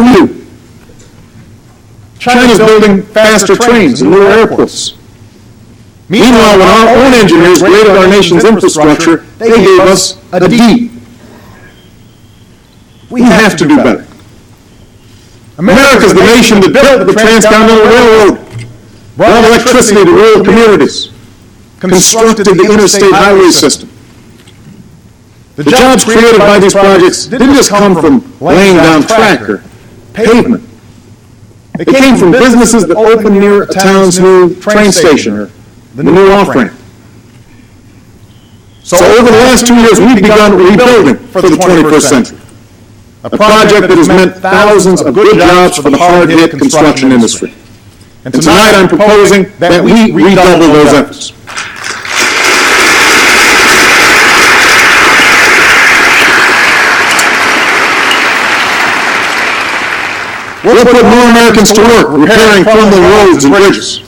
do we do? China's building faster trains and newer airports. Meanwhile, when our own engineers graded our nation's infrastructure, they gave us a D. We have to do better. America is the nation that built the Transcontinental Railroad, brought electricity to rural communities, constructed the interstate highway system. The jobs created by these projects didn't just come from laying down track or pavement. They came from businesses that opened near a town's new train station or the new off-ramp. So over the last 2 years, we've begun rebuilding for the 21st century, a project that has meant thousands of good jobs for the hard-hit construction industry. And tonight I'm proposing that we redouble those efforts. We'll put more Americans to work repairing crumbling roads and bridges.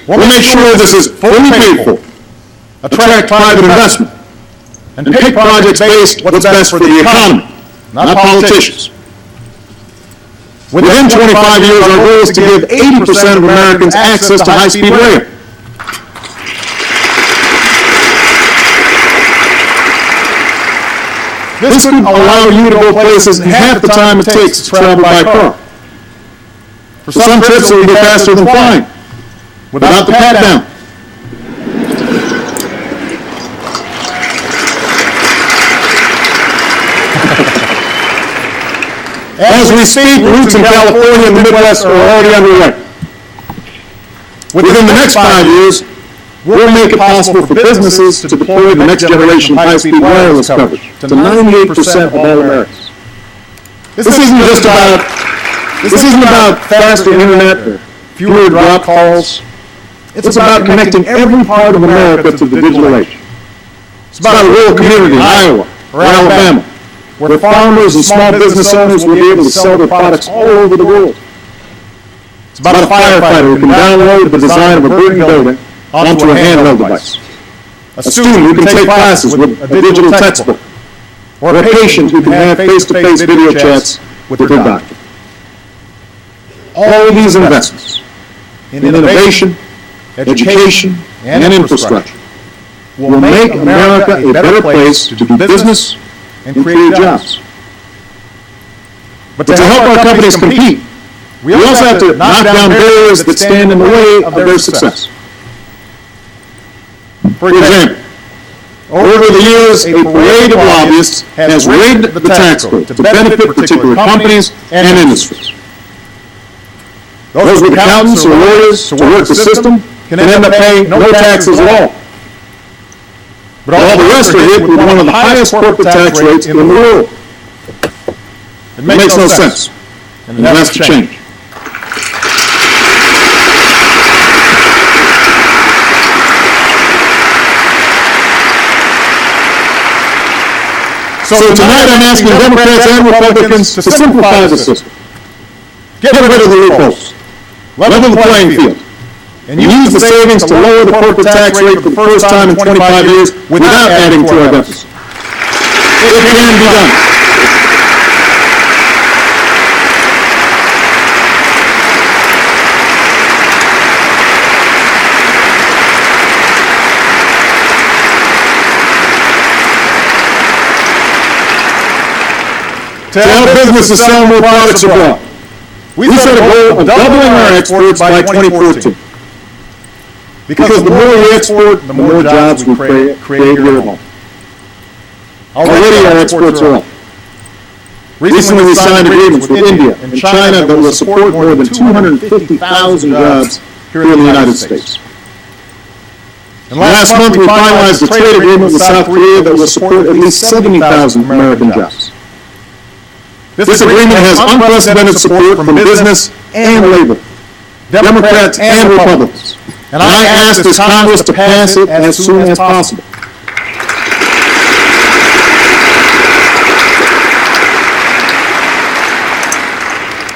We'll make sure this is fully paid for, attract private investment, and pick projects based what's best for the economy, not politicians. Within 25 years, our goal is to give 80% of Americans access to high-speed rail. This could allow you to go places in half the time it takes to travel by car. For some trips, it will be faster than flying, without the pat-down. As we speak, routes in California and the Midwest are already underway. Within the next 5 years, we'll make it possible for businesses to deploy the next generation of high-speed wireless coverage to 98% of all Americans. This isn't about faster internet or fewer drop calls. It's about connecting every part of America to the digital age. It's about a rural community in Iowa or Alabama, where farmers and small business owners will be able to sell their products all over the world. It's about a firefighter who can download the design of a burning building onto a handheld device, a student who can take classes with a digital textbook, or a patient who can have face-to-face video chats with their doctor. All of these investments in innovation, education, and infrastructure will make America a better place to do business and create jobs. But to help our companies compete, we also have to knock down barriers that stand in the way of their success. For example, over the years, a parade of lobbyists has rigged the tax code to benefit particular companies and industries. Those with accountants or lawyers to work the system can end up paying no taxes at all. But all the rest are hit with one of the highest corporate tax rates in the world. It makes no sense, and it has to change. So tonight I'm asking Democrats and Republicans to simplify the system. Get rid of the loopholes. Level the playing field. And use the savings to lower the corporate tax rate for the first time in 25 years without adding to our deficit. It can be done. To help businesses sell more products abroad, we set a goal of doubling our exports by 2014. Because the more we export, the more jobs we create here at home. Already our exports are up. Recently we signed agreements with India and China that will support more than 250,000 jobs here in the United States. And last month we finalized a trade agreement with South Korea that will support at least 70,000 American jobs. This agreement has unprecedented support from business and labor, Democrats and Republicans. And I ask this Congress to pass it as soon as possible.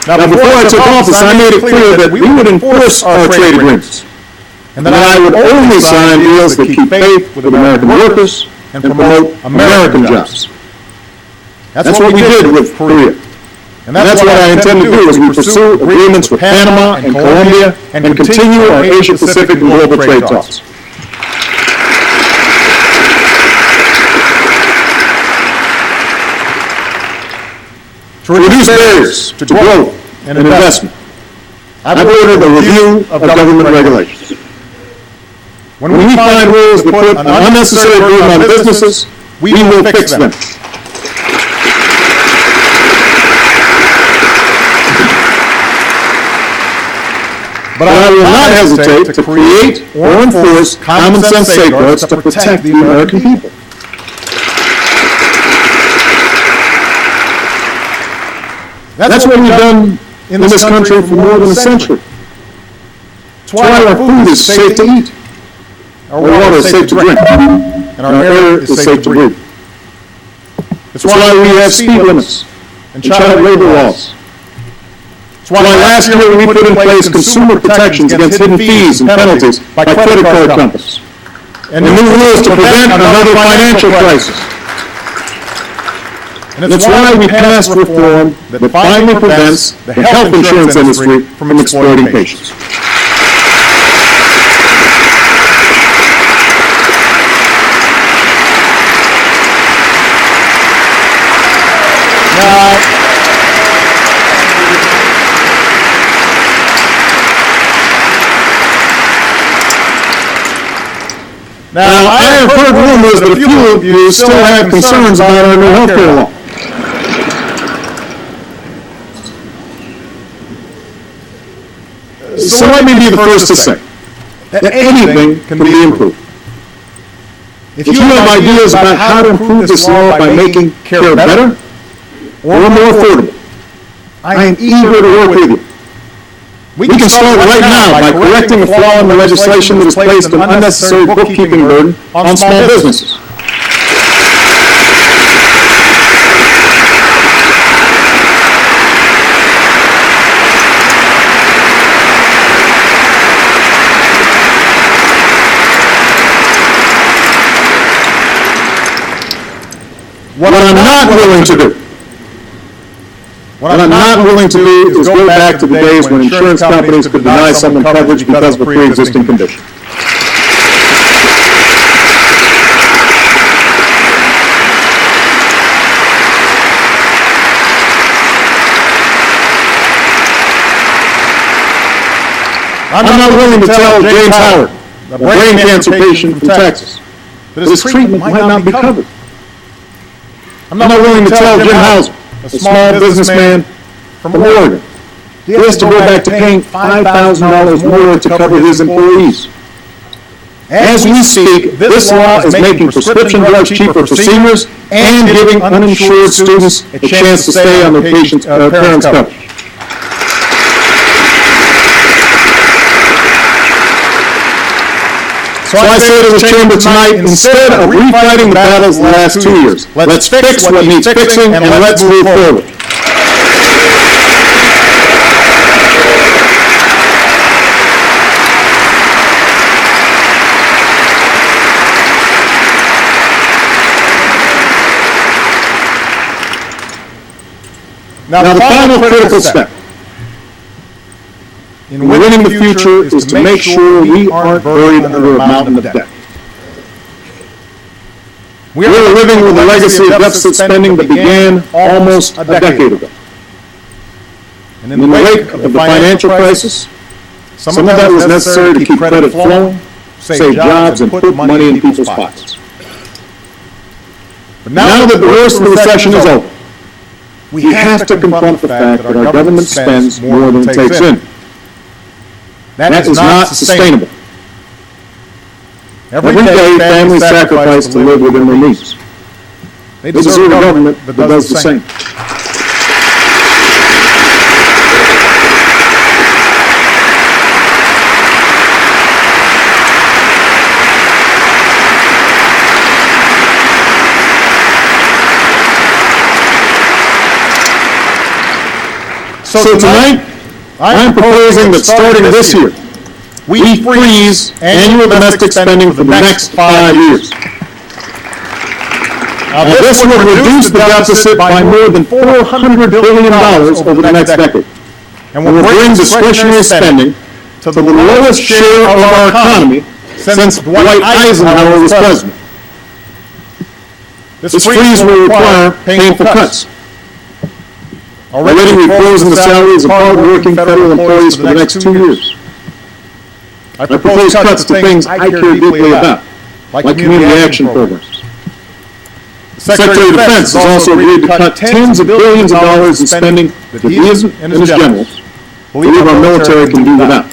Now, before I took office, I made it clear that we would enforce our trade agreements, and that I would only sign deals that keep faith with American workers and promote American jobs. That's what we did with Korea. And that's what I intend to do as we pursue agreements with Panama and Colombia and continue our Asia-Pacific and global trade talks. To reduce barriers to growth and investment, I've ordered a review of government regulations. When we find rules that put an unnecessary burden on businesses, we will fix them. But I will not hesitate to create or enforce common sense safeguards to protect the American people. That's what we've done in this country for more than a century. It's why our food is safe to eat, our water is safe to drink, and our air is safe to breathe. It's why we have speed limits and child labor laws. It's why last year we put in place consumer protections against hidden fees and penalties by credit card companies, and new rules to prevent another financial crisis. And it's why we passed reform that finally prevents the health insurance industry from exploiting patients. Now, I have heard rumors that a few of you still have concerns about our new health care law. So let me be the first to say that anything can be improved. If you have ideas about how to improve this law by making care better or more affordable, I am eager to work with you. We can start right now by correcting a flaw in the legislation that has placed an unnecessary bookkeeping burden on small businesses. What I'm not willing to do, is go back to the days when insurance companies could deny someone coverage because of a pre-existing condition. I'm not willing to tell James Howard, a brain cancer patient from Texas, that his treatment might not be covered. I'm not willing to tell Jim Hauser, a small businessman from Oregon, he has to go back to paying $5,000 more to cover his employees. As we speak, this law is making prescription drugs cheaper for seniors and giving uninsured students a chance to stay on their parents' coverage. So I say to the chamber tonight, instead of refighting the battles of the last 2 years, let's fix what needs fixing and let's move forward. Now the final critical step in winning the future is to make sure we aren't buried under a mountain of debt. We are living with a legacy of deficit spending that began almost a decade ago. And in the wake of the financial crisis, some of that was necessary to keep credit flowing, save jobs, and put money in people's pockets. But now that the worst of the recession is over, we have to confront the fact that our government spends more than it takes in. That is not sustainable. Every day, families sacrifice to live within their means. They deserve a government that does the same. So tonight, I am proposing that starting this year, we freeze annual domestic spending for the next 5 years. This would reduce the deficit by more than $400 billion over the next decade, and will bring discretionary spending to the lowest share of our economy since Dwight Eisenhower was president. This freeze will require painful cuts. Already we've frozen the salaries of hard-working federal employees for the next 2 years. I propose cuts to things I care deeply about, like community action programs. The Secretary of Defense has also agreed to cut tens of billions of dollars in spending that he and his generals believe our military can do without.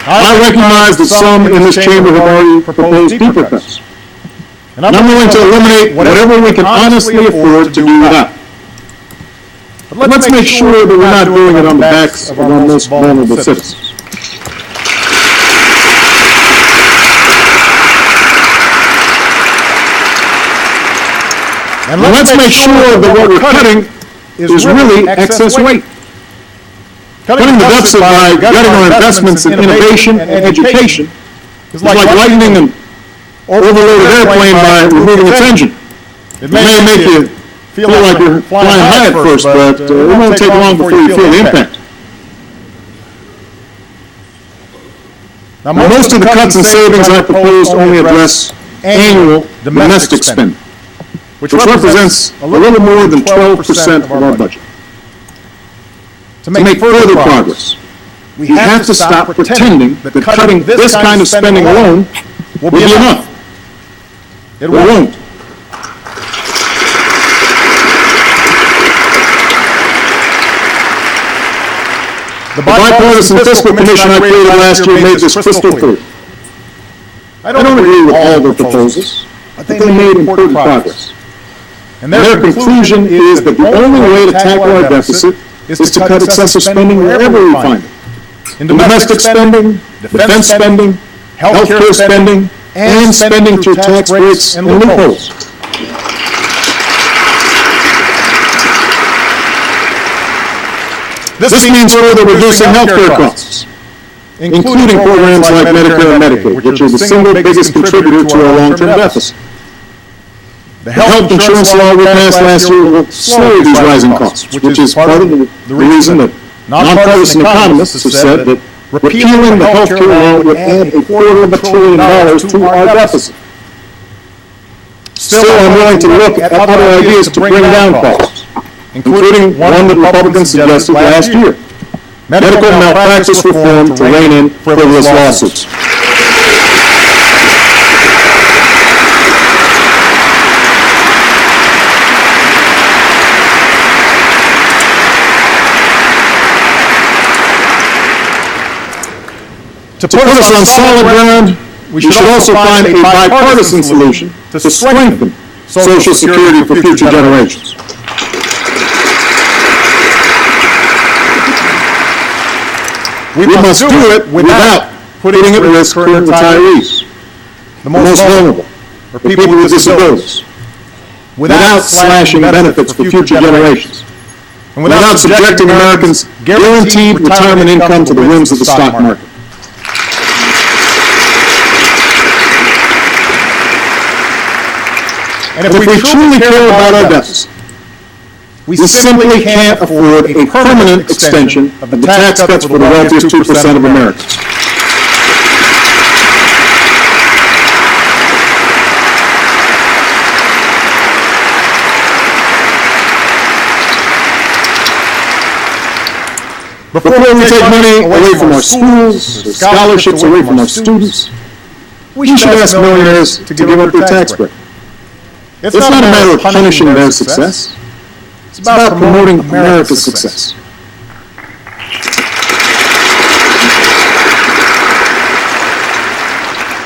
I recognize that some in this chamber have already proposed deeper cuts. And I'm willing to eliminate whatever we can honestly afford to do without. But let's make sure that we're not doing it on the backs of our most vulnerable citizens. And let's make sure that what we're cutting is really excess weight. Cutting the deficit by gutting our investments in innovation and education is like lightening an overloaded airplane by removing its engine. It may make you feel like you're flying high at first, but it won't take long before you feel the impact. Now, most of the cuts and savings I proposed only address annual domestic spending, which represents a little more than 12% of our budget. To make further progress, we have to stop pretending that cutting this kind of spending alone will be enough. It won't. The Bipartisan Fiscal Commission I created last year made this crystal clear. I don't agree with all their proposals, but they made important progress. And their conclusion is that the only way to tackle our deficit is to cut excessive spending wherever we find it. In domestic spending, defense spending, healthcare spending, and spending through tax breaks and loopholes. This means further reducing healthcare costs, including programs like Medicare and Medicaid, which are the single biggest contributor to our long-term deficit. The health insurance law we passed last year will slow these rising costs, which is part of the reason that nonpartisan economists have said that repealing the health care law would add $250 billion to our deficit. Still, I'm willing to look at other ideas to bring down costs, including one that Republicans suggested last year: medical malpractice reform to rein in frivolous lawsuits. To put us on solid ground, we should also find a bipartisan solution to strengthen Social Security for future generations. We must do it without putting at risk current retirees, the most vulnerable, or people with disabilities, without slashing benefits for future generations, and without subjecting Americans' guaranteed retirement income to the whims of the stock market. And if we truly care about our deficit, we simply can't afford a permanent extension of the tax cuts for the wealthiest 2% of Americans. Before we take money away from our schools, or scholarships away from our students, we should ask millionaires to give up their tax break. It's not a matter of punishing their success. It's about promoting America's success.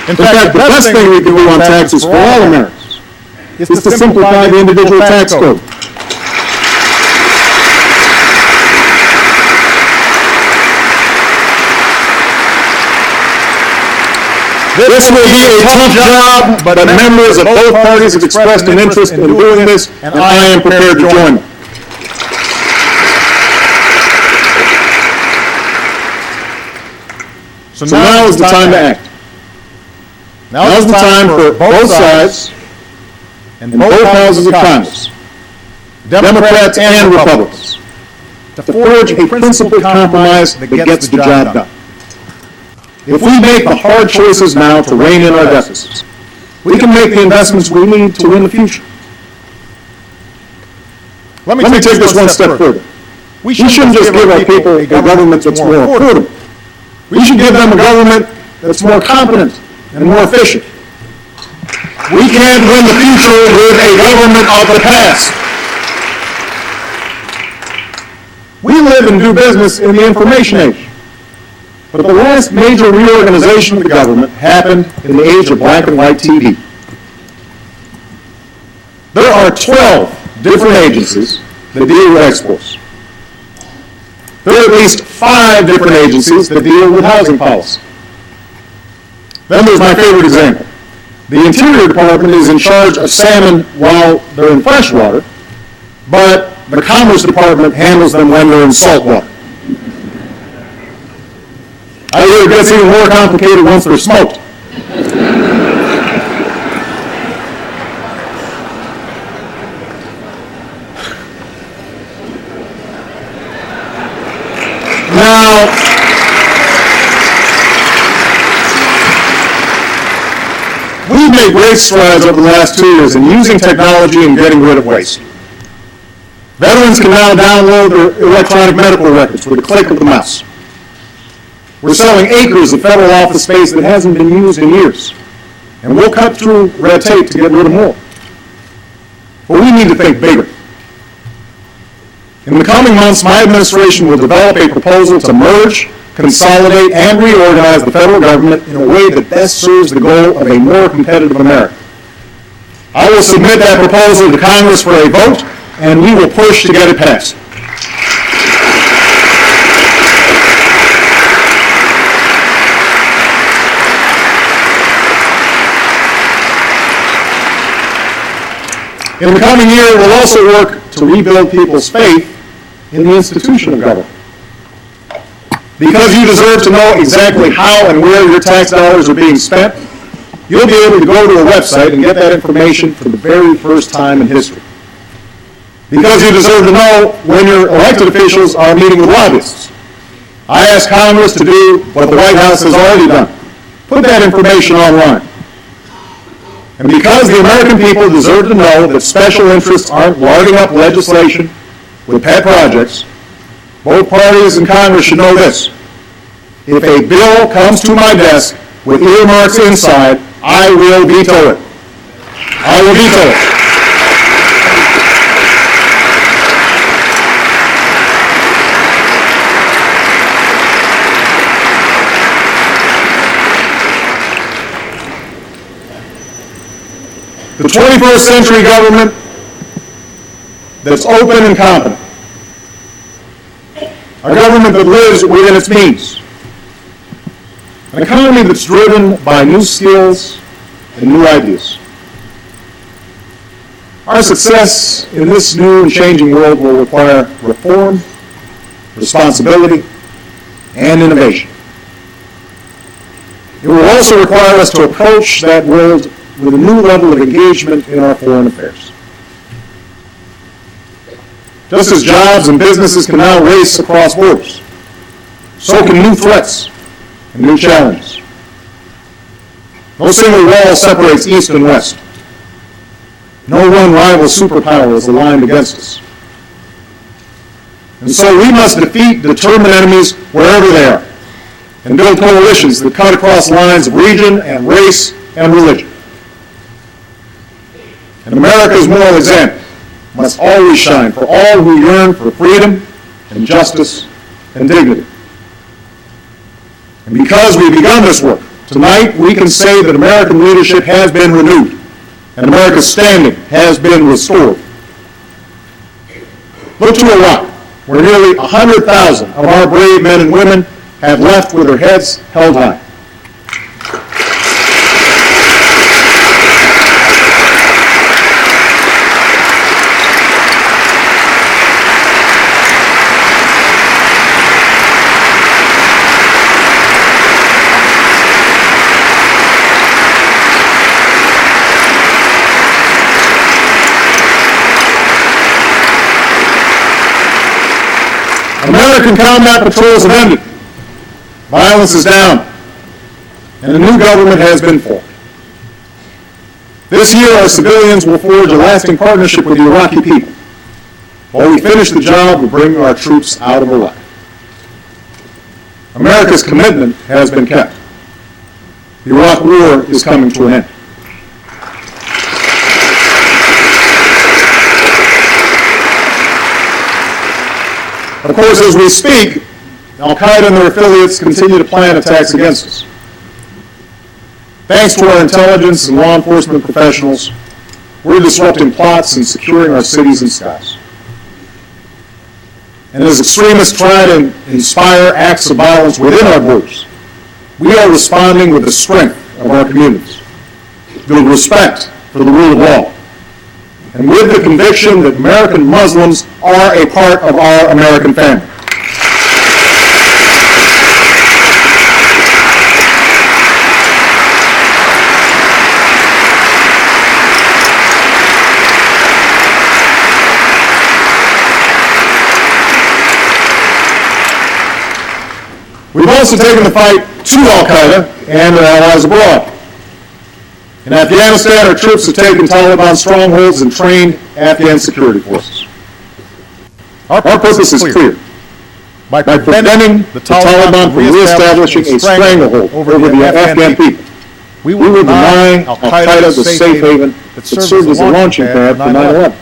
In fact, the best thing we can do on taxes for all Americans is to simplify the individual tax code. This will be a tough job, but members of both parties have expressed an interest in doing this, and I am prepared to join them. So now is the time to act. Now's the time for both sides and both houses of Congress, Democrats and Republicans, to forge a principled compromise that gets the job done. If we make the hard choices now to rein in our deficits, we can make the investments we need to win the future. Let me take this one step further. We shouldn't just give our people a government that's more affordable. We should give them a government that's more competent and more efficient. We can't win the future with a government of the past. We live and do business in the information age. But the last major reorganization of the government happened in the age of black and white TV. There are 12 different agencies that deal with exports. There are at least 5 different agencies that deal with housing policy. Then there's my favorite example. The Interior Department is in charge of salmon while they're in freshwater, but the Commerce Department handles them when they're in saltwater. I hear it gets even more complicated once they're smoked. Now, we've made great strides over the last 2 years in using technology and getting rid of waste. Veterans can now download their electronic medical records with a click of the mouse. We're selling acres of federal office space that hasn't been used in years. And we'll cut through red tape to get rid of more. But we need to think bigger. In the coming months, my administration will develop a proposal to merge, consolidate, and reorganize the federal government in a way that best serves the goal of a more competitive America. I will submit that proposal to Congress for a vote, and we will push to get it passed. In the coming year, we'll also work to rebuild people's faith in the institution of government. Because you deserve to know exactly how and where your tax dollars are being spent, you'll be able to go to a website and get that information for the very first time in history. Because you deserve to know when your elected officials are meeting with lobbyists. I ask Congress to do what the White House has already done. Put that information online. And because the American people deserve to know that special interests aren't larding up legislation with pet projects, both parties in Congress should know this. If a bill comes to my desk with earmarks inside, I will veto it. I will veto it. The 21st century government that's open and competent. A government that lives within its means. An economy that's driven by new skills and new ideas. Our success in this new and changing world will require reform, responsibility, and innovation. It will also require us to approach that world with a new level of engagement in our foreign affairs. Just as jobs and businesses can now race across borders, so can new threats and new challenges. No single wall separates East and West. No one rival superpower is aligned against us. And so we must defeat determined enemies wherever they are and build coalitions that cut across lines of region and race and religion. And America's moral example must always shine for all who yearn for freedom and justice and dignity. And because we've begun this work, tonight we can say that American leadership has been renewed and America's standing has been restored. Look to Iraq, where nearly 100,000 of our brave men and women have left with their heads held high. American combat patrols have ended. Violence is down. And a new government has been formed. This year, our civilians will forge a lasting partnership with the Iraqi people while we finish the job of bringing our troops out of Iraq. America's commitment has been kept. The Iraq War is coming to an end. Of course, as we speak, Al-Qaeda and their affiliates continue to plan attacks against us. Thanks to our intelligence and law enforcement professionals, we're disrupting plots and securing our cities and skies. And as extremists try to inspire acts of violence within our borders, we are responding with the strength of our communities, with respect for the rule of law, and with the conviction that American Muslims are a part of our American family. We've also taken the fight to Al-Qaeda and their allies abroad. In Afghanistan, our troops have taken Taliban strongholds and trained Afghan security forces. Our purpose is clear. By preventing the Taliban from reestablishing a stranglehold over the Afghan people, we will deny Al-Qaeda the safe haven that served as a launching pad for 9/11.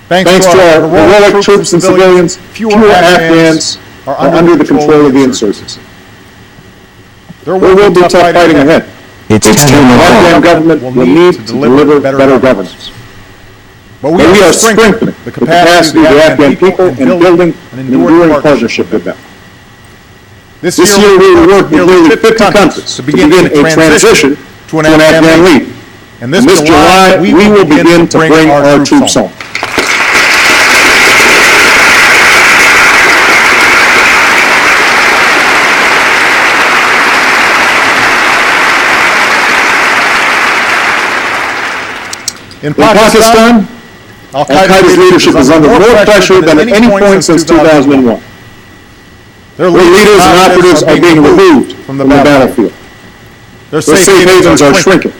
Thanks to our heroic troops and civilians, fewer Afghans are under the control of the insurgency. There will be tough fighting ahead. It's The Afghan government will need to deliver better governance. But we are strengthening the capacity of the Afghan people and building an enduring partnership with them. This year we will work with nearly 50 countries to begin a transition to an Afghan leader. And this July we will begin to bring our troops home. In Pakistan, Al-Qaeda's leadership is under more pressure than at any point since 2001. Their leaders and operatives are being removed from the battlefield. Their safe havens are shrinking.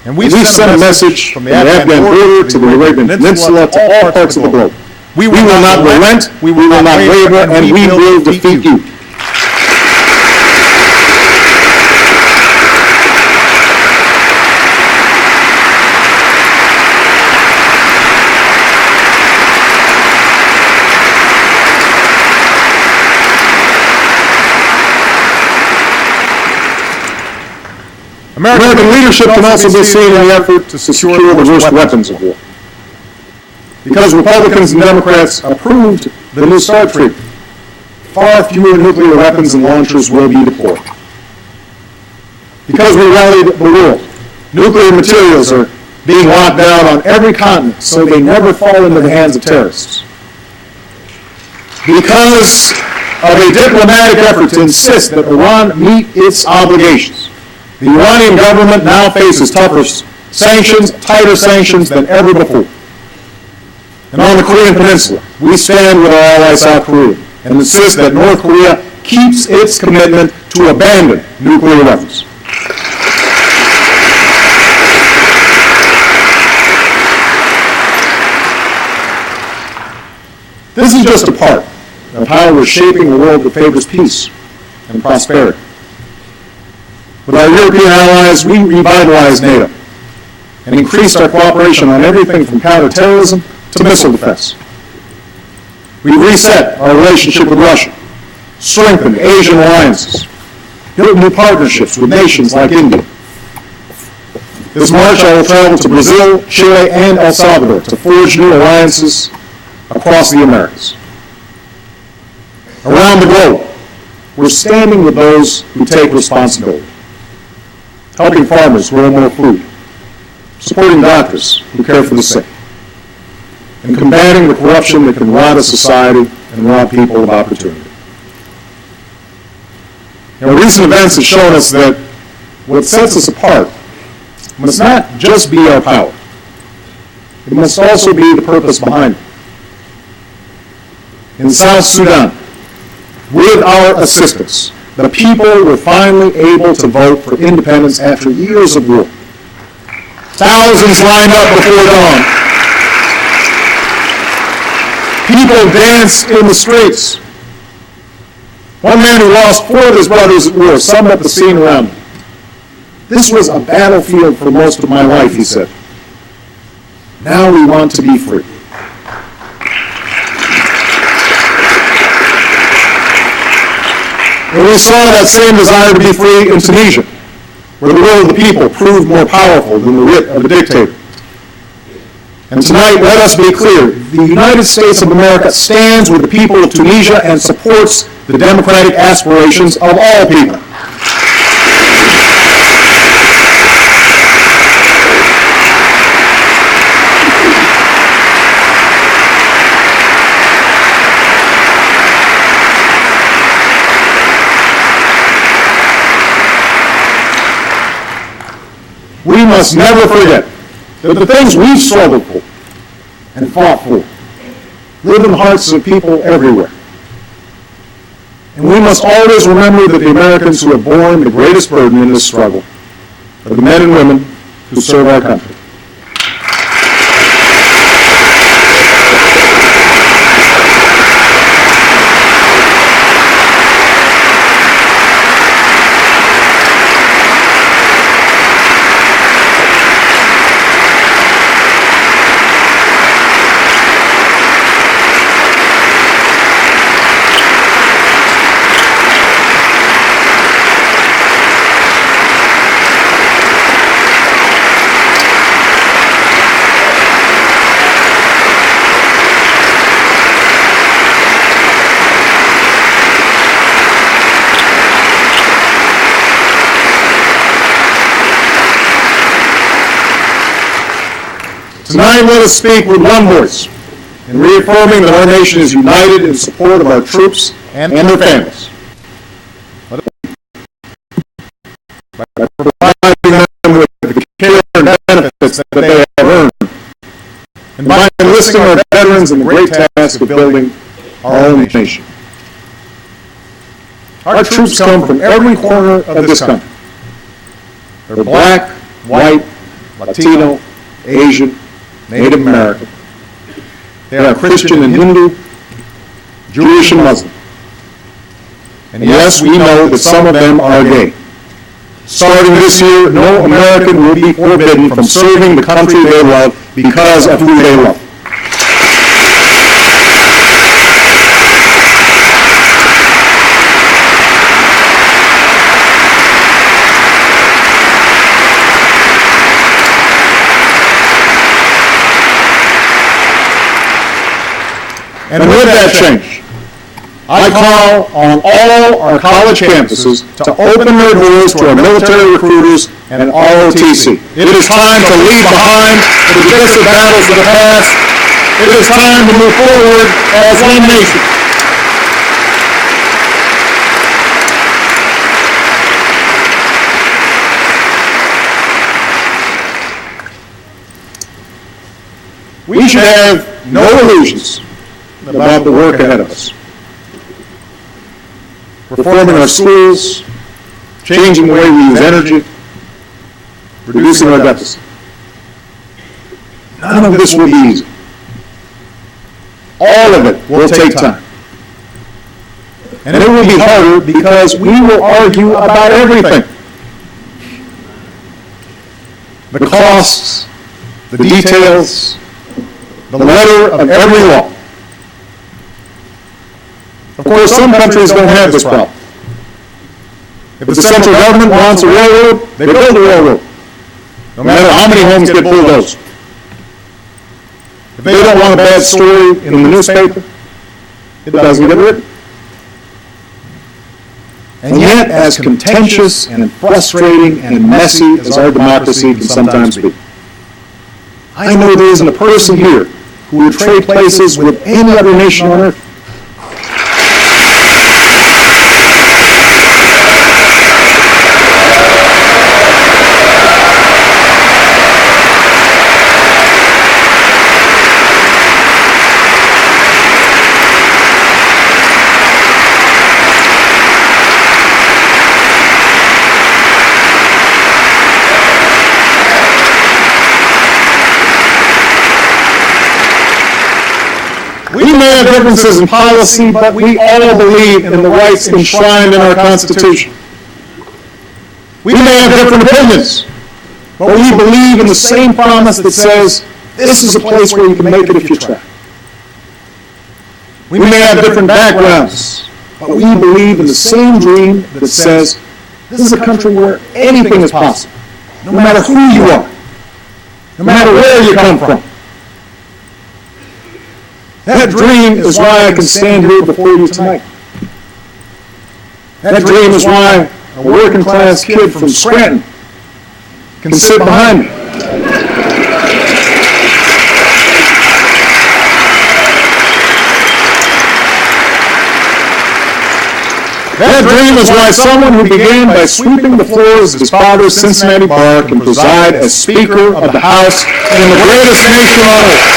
And we've sent a message from the Afghan border to the Arabian Peninsula to all parts of the globe. We will not relent, we will not waver, and we will defeat you. American leadership can also be seen in the effort to secure the worst weapons of war. Because Republicans and Democrats approved the New START Treaty, far fewer nuclear weapons and launchers will be deployed. Because we rallied the world, nuclear materials are being locked down on every continent so they never fall into the hands of terrorists. Because of a diplomatic effort to insist that Iran meet its obligations, the Iranian government now faces tougher sanctions, tighter sanctions than ever before. And on the Korean Peninsula, we stand with our ally South Korea and insist that North Korea keeps its commitment to abandon nuclear weapons. This is just a part of how we're shaping a world that favors peace and prosperity. With our European allies, we revitalized NATO and increased our cooperation on everything from counterterrorism to missile defense. We reset our relationship with Russia, strengthened Asian alliances, built new partnerships with nations like India. This March, I will travel to Brazil, Chile, and El Salvador to forge new alliances across the Americas. Around the globe, we're standing with those who take responsibility, helping farmers grow more food, supporting doctors who care for the sick, and combating the corruption that can rob a society and rob people of opportunity. Now, recent events have shown us that what sets us apart must not just be our power. It must also be the purpose behind it. in South Sudan, with our assistance, the people were finally able to vote for independence after years of war. Thousands lined up before dawn. People danced in the streets. One man who lost 4 of his brothers at war summed up the scene around him. "This was a battlefield for most of my life," he said. "Now we want to be free." And we saw that same desire to be free in Tunisia, where the will of the people proved more powerful than the writ of a dictator. And tonight, let us be clear, the United States of America stands with the people of Tunisia and supports the democratic aspirations of all people. We must never forget that the things we've struggled for and fought for live in the hearts of people everywhere. And we must always remember that the Americans who have borne the greatest burden in this struggle are the men and women who serve our country. Tonight, let us speak with one voice in reaffirming that our nation is united in support of our troops and their families. By providing them with the care and benefits that they have earned, and by enlisting our veterans in the great task of building our own nation. Our troops come from every corner of this country. They're black, white, Latino, Asian, Native American. They are Christian and Hindu, Jewish and Muslim. And yes, we know that some of them are gay. Starting this year, no American will be forbidden from serving the country they love because of who they love. And with that change, I call on all our college campuses to open their doors to our military recruiters and ROTC. It is time to leave behind the divisive battles of the past. It is time to move forward as one nation. We should have no illusions about the work ahead of us. Reforming our schools, changing the way we use energy, reducing our deficit. None of this will be easy. All of it will take time. And it will be harder because we will argue about everything. The costs, the details, the letter of every law. Of course, some countries don't have this problem. If the central government wants a railroad, they build a railroad, no matter how many homes get bulldozed. If they don't want a bad story in the newspaper, it doesn't get written. And yet, as contentious and frustrating and messy as our democracy can sometimes be, I know there isn't a person here who would trade places with any other nation on earth. may have differences in policy, but we all believe in the rights enshrined in our Constitution. We may have different opinions, but we believe in the same promise that says, this is a place where you can make it if you try. We may have different backgrounds, but we believe in the same dream that says, this is a country where anything is possible, no matter who you are, no matter where you come from. That dream is why I can stand here before you tonight. That dream is why a working class kid from Scranton can sit behind me. That dream is why someone who began by sweeping the floors of his father's Cincinnati bar can preside as Speaker of the House in the greatest nation on earth.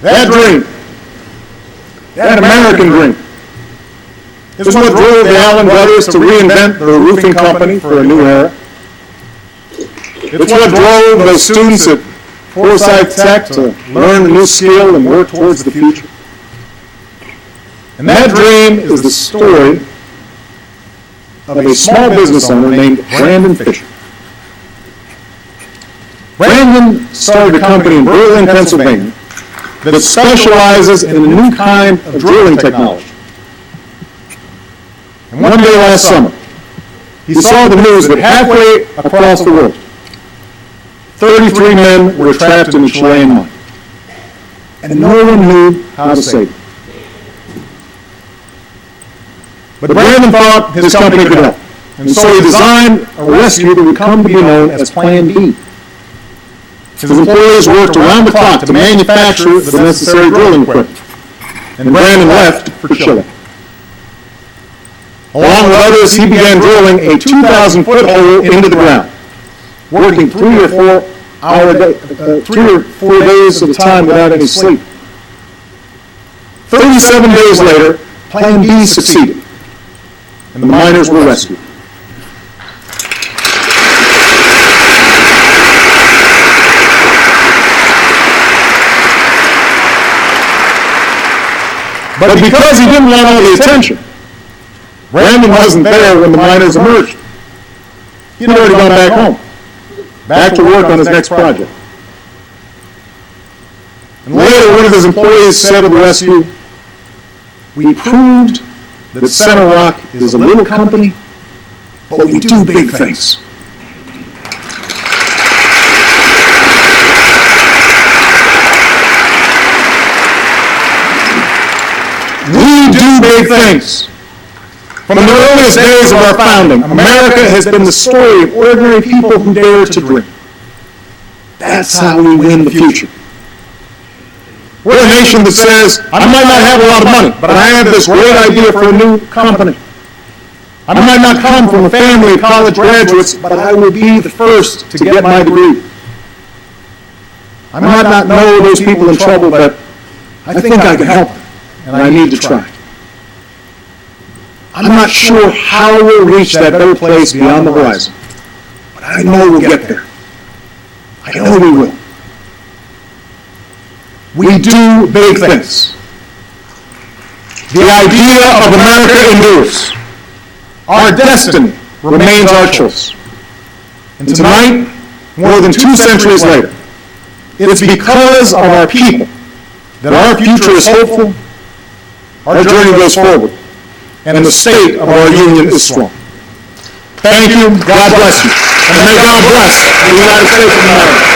That dream, that American dream, is what drove the Allen brothers to reinvent their roofing company for a new era. It's what drove those students at Forsyth Tech to learn a new skill and work towards the future. And that dream is the story of a small business owner named Brandon Fisher. Brandon started a company in Berlin, Pennsylvania, that specializes in a new kind of drilling technology. And one day last summer, he saw the news that halfway across the world, 33 men were trapped in a Chilean mine. And no one knew how to save them. But Brandon thought his company could help. And so he designed a rescue that would come to be known as Plan B. His employees worked around the clock to manufacture the necessary drilling equipment. And Brandon left for Chile. Along with others, he began drilling a 2,000-foot hole into the ground, working 3 or 4 days at a time without any sleep. 37 days later, Plan B succeeded, and the miners were rescued. But because he didn't want all the attention, Brandon wasn't there when the miners emerged. He'd already gone back home, back to work on his next project. And later, one of his employees said of the rescue, "We proved that Center Rock is a little company, but we do big things." We do big things. From the earliest days of our founding, America has been the story of ordinary people who dare to dream. That's how we win the future. We're a nation that says, I might not have a lot of money, but I have this great idea for a new company. I might not come from a family of college graduates, but I will be the first to get my degree. I might not know those people in trouble, but I think I can help them. And I need to try. I'm not sure how we'll reach that better place beyond the horizon, but I know we'll get there. I know we will. We do big things. The idea of America endures. Our destiny remains our choice. And tonight, more than 2 centuries later, it's because of our people that our future is hopeful, our journey goes forward, and the state of our union is strong. Thank you. God bless you. And may God bless the United States of America.